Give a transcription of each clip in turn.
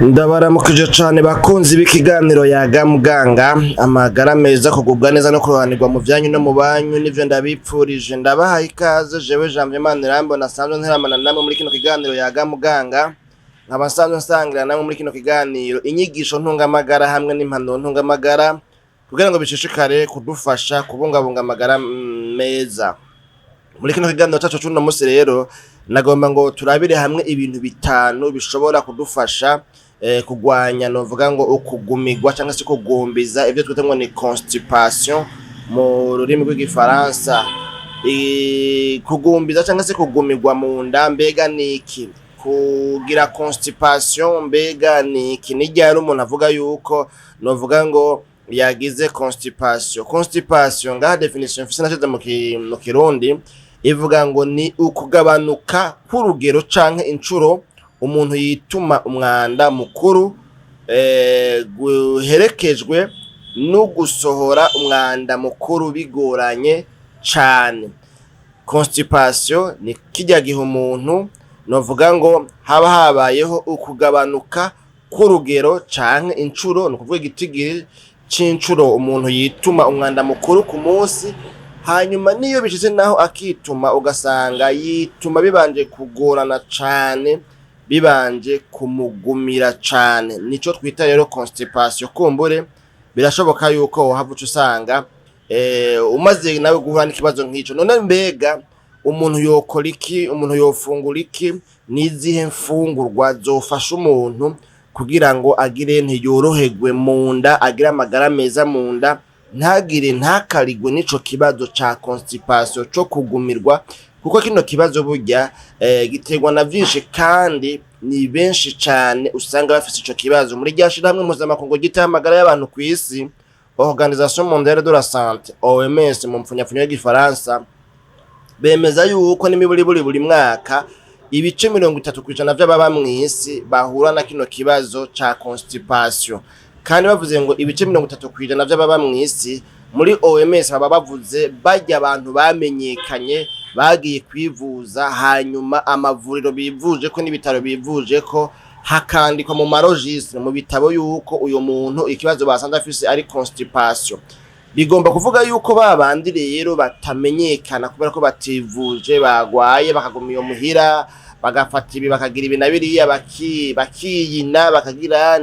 Ndabaramukije cane bakunzi b'ikiganiro yaga muganga amagara meza kugubwa neza no kurohanirwa mu vyanyu no mu banyu nivyo ndabipfurije ndabahaye ikaze jewe Janvier Manirambo nasanzwe nteramana namwe muri kino kiganiro yaga muganga nkaba nsanzwe nsangira namwe muri kino kiganiro inyigisho ntungamagara hamwe n'impanuro ntungamagara kugira ngo bishishikare kudufasha kubungabunga amagara meza. Muri kino kiganiro cacu cuno musi rero nagomba ngo turabire hamwe ibintu bitanu bishobora kudufasha kurwanya novuga ngo ukugumigwa cyangwa se kugumbiza ivyo twita ngo ni constipation mu rurimi rw'igifaransa. Kugumbiza cyangwa se kugumigwa mu nda mbega niki, kugira constipation mbega niki, ni ryari umuntu avuga yuko novuga ngo yagize constipation. Constipation ngaha definition mfise nashize mu Kirundi ivuga ngo ni ukugabanuka k'urugero canke incuro umuntu yituma umwanda mukuru guherekejwe no gusohora umwanda mukuru bigoranye cane. Constipation ni kirya gihe umuntu novuga ngo haba habayeho ukugabanuka k'urugero canke incuro, no kuvuga igitigiri c'incuro umuntu yituma umwanda mukuru ku munsi, hanyuma niyo bishize naho akituma ugasanga yituma bibanje kugorana cane, bibanje kumugumira cane, nico twita rero constipation. Kumbure birashoboka yuko havuca usanga umaze nawe guhura n'ikibazo nk'ico. None mbega umuntu yokora iki, umuntu yofungura iki, nizihe mfungurwa zofasha umuntu kugira ngo agire ntiyoroherwe mu nda, agire amagara meza mu nda, ntakarigwe n'ico kibazo ca constipation co kugumirwa, kuko kino kibazo burya giterwa na vyinshi kandi ni benshi cane usanga bafise ico kibazo. Muri ryashira hamwe mpuzamakungu gitaye amagara y'abantu kw'isi, Organisation Mondiale de la Santé OMS mu mpfunyapfunyo y'igifaransa, bemeza yuko n'imiburiburi buri mwaka ibice 30% vy'ababa mw'isi bahura na kino kibazo ca constipation. Kandi bavuze ngo ibice 30% vy'ababa mw'isi muri OMS baba bavuze bajya abantu bamenyekanye bagiye kwivuza, hanyuma amavuriro bivuje ko n'ibitaro bivuje ko hakandikwa mu marojistre mu bitabo yuko uyo muntu ikibazo basanze afise ari constipation. Bigomba kuvuga yuko babandi rero batamenyekana kubera ko bativuje, bagwaye bakaguma iyo muhira, bagafata ibi bakagira ibi na biriya, bakiyina bakagira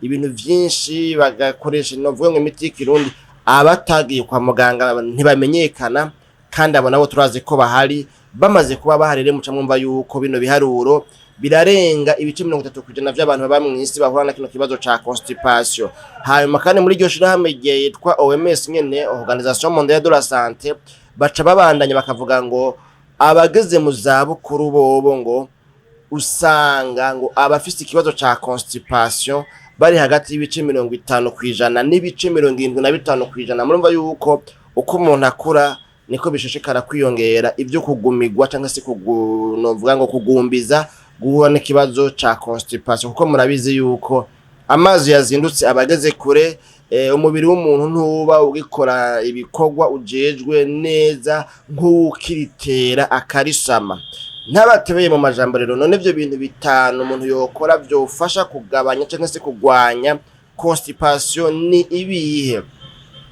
ibintu vyinshi, bagakoresha novuga ngo imiti y'ikirundi, abatagiye kwa muganga ntibamenyekana. Kandi abo nabo turazi ko bahari, bamaze kuba bahari rero muca mwumva yuko bino biharuro birarenga ibice 30% vy'abantu baba mw'isi bahura na kino kibazo ca constipation. Hanyuma kandi muri iryo shirahamwe ryitwa OMS nyene, Organisation Mondiale de la Santé, baca babandanya bakavuga ngo abageze mu zabukuru bobo ngo usanga ngo abafise ikibazo ca constipation bari hagati y'ibice 50% n'ibice 75%. Murumva yuko uko umuntu akura niko bishishikara kwiyongera ivyo kugumigwa cyangwa se novuga ngo kugumbiza guhura n'ikibazo ca constipation, kuko murabizi yuko amazi yazindutse abageze kure, umubiri w'umuntu ntuba ugikora ibikorwa ujejwe neza nk'ukiritera akarisama. Ntabatebeye mu majambo rero, none ivyo bintu bitanu umuntu yokora vyofasha kugabanya cyangwa se kugwanya constipation ni ibihe?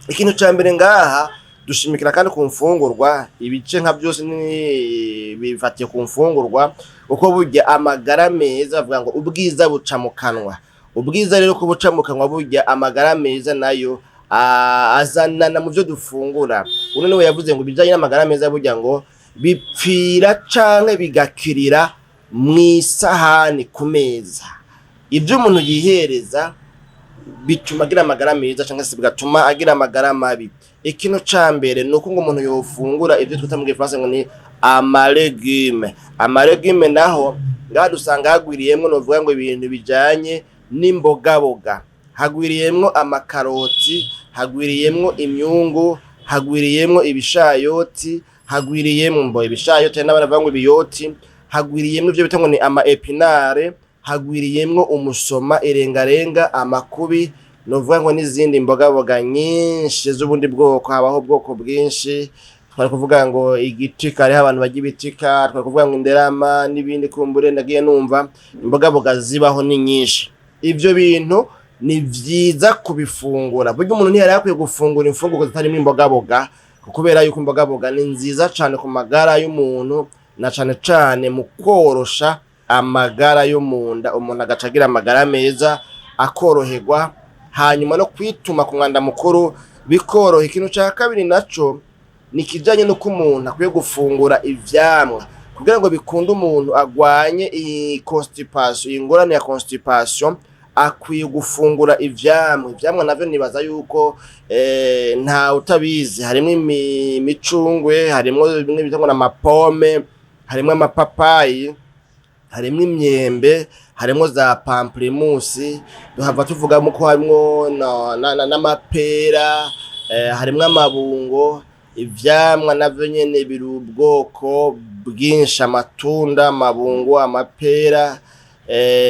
Ikintu ca mbere ngaha dushimikira kandi ku mfungurwa, ibice nka byose ni bifatiye ku mfungurwa, uko burya amagara meza avuga ngo ubwiza buca mu kanwa. Ubwiza rero ko buca mu kanwa burya amagara meza nayo azanana mu byo dufungura. Uno niwe yavuze ngo bijanye n'amagara meza burya ngo bipfira canke bigakirira mw'isahani ku meza. Ibyo umuntu yihereza bituma agira amagara meza cyangwa se bigatuma agira amagara mabi. Ikintu ca mbere nuko ngo umuntu yofungura ivyo twita mu gifaransa ngo ni amalégume. Amalégume naho ngaha dusanga hagwiriyemwo novuga ngo ibintu bijanye n'imbogaboga, hagwiriyemwo amakaroti, hagwiriyemwo imyungu, hagwiriyemwo ibishayoti, hagwiriyemwo ibishayoti n'abaravuga ngo ibiyoti, hagwiriyemwo ivyo bita ngo ni ama epinare, hagwiriyemwo umusoma, irengarenga, amakubi, novuga ngo n'izindi mbogaboga nyinshi z'ubundi bwoko. Habaho ubwoko bwinshi, twari kuvuga ngo igitika, hariho abantu barya ibitika, twari kuvuga ngo inderama n'ibindi. Kumbure ndagiye numva imbogaboga zibaho ni nyinshi. ivyo bintu ni vyiza kubifungura. Burya umuntu ntiyari akwiye gufungura imfungurwa zitarimo imbogaboga, kubera yuko imbogaboga ni nziza cane ku magara y'umuntu, na cane cane mu korosha amagara yo munda, umuntu agaca agira amagara meza akoroherwa, hanyuma no kwituma ku mwanda mukuru bikoroha. Ikintu ca kabiri naco ni kijanye nuko umuntu akwiye gufungura ivyamwa kugira ngo bikunde umuntu agwanye iyi constipation, ingorane ya constipation. Akwiye gufungura ivyamwa navyo nibaza yuko nta utabizi, harimo imicungwe, harimo bimwe bitangwa na mapome, harimo amapapayi, harimo imyembe, harimo za pamplemousse, duhava tuvugamo ko harimo n'amapera, harimo amabungo. Ivyamwa navyo nyene biri ubwoko bwinshi, amatunda, amabungo, amapera,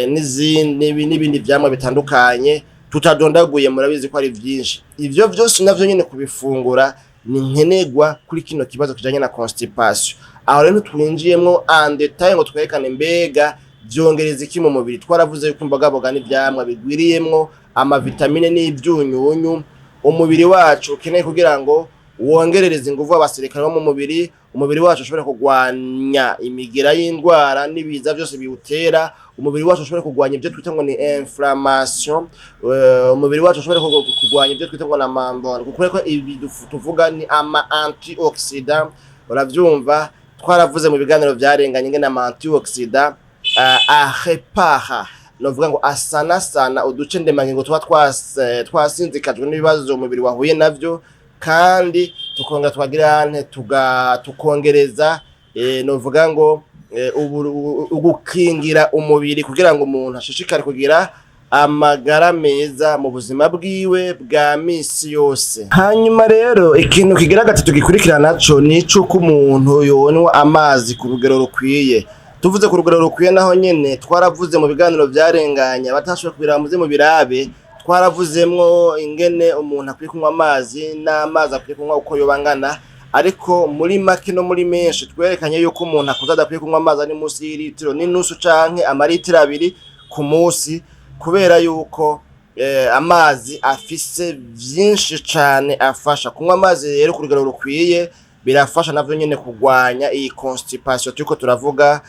n'ibindi vyamwa bitandukanye tutadondaguye, murabizi ko ari vyinshi. Ivyo vyose navyo nyene kubifungura ni nkenegwa kuri kino kibazo kijanye na constipation. Aho rero twinjiyemwo en detail ngo twerekane mbega vyongereza iki mu mubiri. Twaravuze yuko imbogaboga n'ivyamwa bigwiriyemwo amavitamine n'ivyunyunyu umubiri wacu ukeneye kugira ngo wongerereza inguvu abasirikare bo mu mubiri, umubiri wacu ushobora kugwanya imigira y'indwara n'ibiza byose biwutera, umubiri wacu ushobora kugwanya ibyo twita ngo ni inflammation, umubiri wacu ushobora kugwanya ibyo twita ngo na mambona, kuko ko ibi tuvuga ni ama antioxidant. Uravyumva, twaravuze mu biganiro byarenganye ngene ama antioxidant ahepaha, novuga ngo asana uduce ndemangingo tuba twasinzikajwe n'ibibazo umubiri wahuye navyo, kandi tukongera twagirane tukongereza novuga ngo ugukingira umubiri kugira ngo umuntu ashishikare kugira amagara meza mu buzima bwiwe bwa misi yose. Hanyuma rero ikintu kigira gatatu gikurikirana naco ni icuko umuntu yonywa amazi ku rugero rukwiye. Tuvuze ku rugero rukwiye naho nyene twaravuze mu biganiro byarenganya, batashoboye kubiramuze mu birabe, twaravuzemwo ingene umuntu akwiye kunywa amazi, n'amazi akwiye kunywa uko yobangana. Ariko muri make no muri menshi twerekanye yuko umuntu akuze adakwiye kunywa amazi ari munsi y'ilitiro n'inusu canke amaritiro 2 ku munsi, kubera yuko amazi afise vyinshi cane afasha. Kunywa amazi rero ku rugero rukwiye birafasha navyo nyene kugwanya iyi constipation turiko turavuga,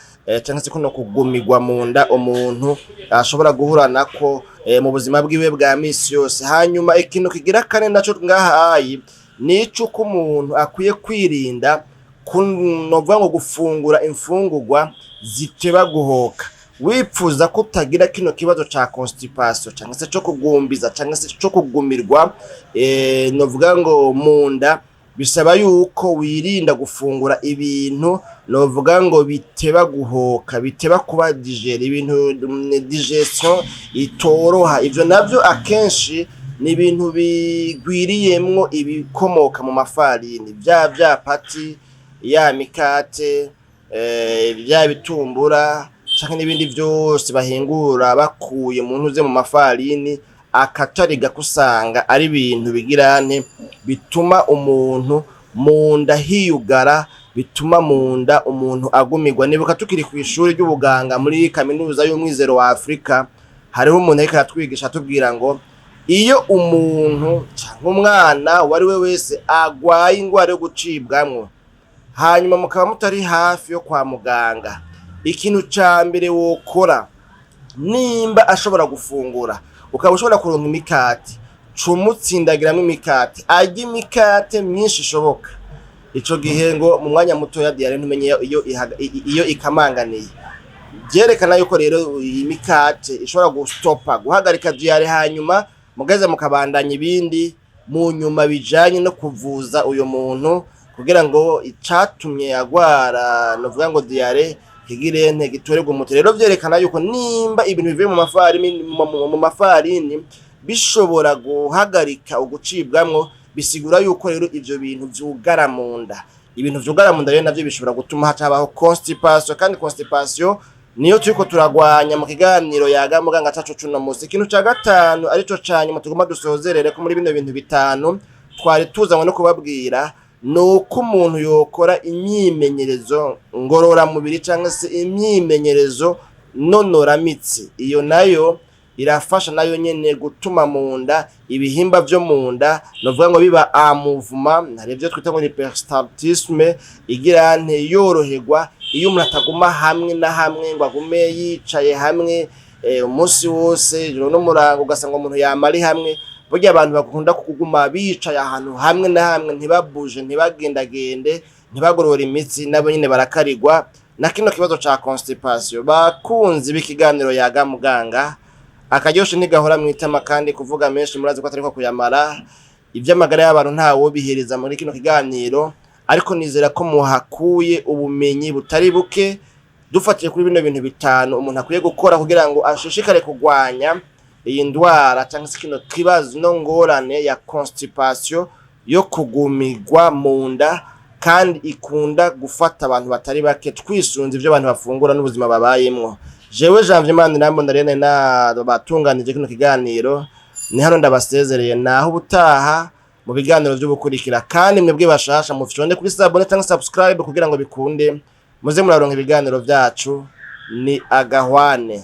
cyangwa se kuno kugumigwa mu nda umuntu ashobora guhura nako mu buzima bwiwe bwa misi yose. Hanyuma ikintu kigira kane naco ngahayi nico ko umuntu akwiye kwirinda kunovuga ngo gufungura imfungurwa ziteba guhoka. Wipfuza ko utagira kino kibazo ca constipation cyangwa se cyo kugumbiza cyangwa se cyo kugumirwa novuga ngo munda, bisaba yuko wirinda gufungura ibintu novuga ngo biteba guhoka, biteba kuba digere, ibintu digestion itoroha. Ivyo navyo akenshi ni ibintu bigwiriyemwo ibikomoka mu mafarini, vya pati, ya mikate, vya bitumbura canke n'ibindi vyose bahingura bakuye mu ntuze mu mafarini, akatariga kusanga ari ibintu bigirane bituma umuntu munda hiyugara, bituma munda umuntu agumirwa. Nibuka tukiri ku ishuri ry'ubuganga muri kaminuza y'umwizero wa Afrika, hariho umuntu ariko aratwigisha atubwira ngo iyo umuntu cyangwa umwana wari we wese agwaye ingwara yo gucibwamwo, hanyuma mukaba mutari hafi yo kwa muganga, ikintu ca mbere wokora nimba ashobora gufungura, ukaba ushobora kuronka imikati, cumutsindagiramo imikati, ajya imikate myinshi ishoboka. Ico gihe ngo mu mwanya muto ya diare ntumenye iyo ikamanganiye. Byerekana yuko rero iyi mikate ishobora guhagarika diare, hanyuma mugeze mukabandanya ibindi mu nyuma bijanye no kuvuza uyo muntu kugira ngo icatumye agwara novuga ngo diare kigirente gitorerwa umuti. Rero vyerekana yuko nimba ibintu bivuye mu mafarini bishobora guhagarika ugucibwamwo, bisigura yuko rero ivyo bintu vyugara mu nda. Ibintu vyugara mu nda rero navyo bishobora gutuma hatabaho constipation, kandi constipation niyo turiko turagwanya mu kiganiro yaga muganga cacu cuno musi. Ikintu ca gatanu arico canyuma tugomba dusozerere ko muri bino bintu bitanu twari tuzanywe no kubabwira, nuko umuntu yokora imyimenyerezo ngorora mubiri cyangwa se imyimenyerezo nonoramitsi. Iyo nayo irafasha nayo nyene gutuma munda ibihimba vyo munda novuga ngo biba a mouvement hari byo twita ngo ni peristaltisme igira nte yoroherwa iyo umuntu ataguma hamwe na hamwe ngo agume yicaye hamwe umunsi wose joro no murango ugasanga umuntu yamari hamwe burya abantu bakunda kuguma bicaye ahantu hamwe na hamwe ntibabuje ntibagendagende ntibagorora imitsi nabo nyine barakarirwa na kino kibazo ca constipation bakunzi b'ikiganiro yaga muganga akaryoshe ntigahora mwitama kandi kuvuga menshi murazi ko atariko kuyamara ivy'amagara y'abantu ntawo bihereza muri kino kiganiro ariko nizera ko muhakuye ubumenyi butari buke dufatiye kuri bino bintu bitanu umuntu akwiye gukora kugira ngo ashishikare kurwanya iyi ndwara cyangwa se kino kibazo no ngorane ya constipation yo kugumigwa mu nda kandi ikunda gufata abantu batari bake twisunze ivyo abantu bafungura n'ubuzima babayemwo. Jewe Janvier Mandi nambo ndarene na batunganije kino kiganiro ni hano ndabasezereye naho ubutaha mu biganiro by'ubukurikira kandi mwebwe bashasha mufishonde kuri sabone cyangwa subscribe kugira ngo bikunde muze muraronka ibiganiro byacu ni agahwane.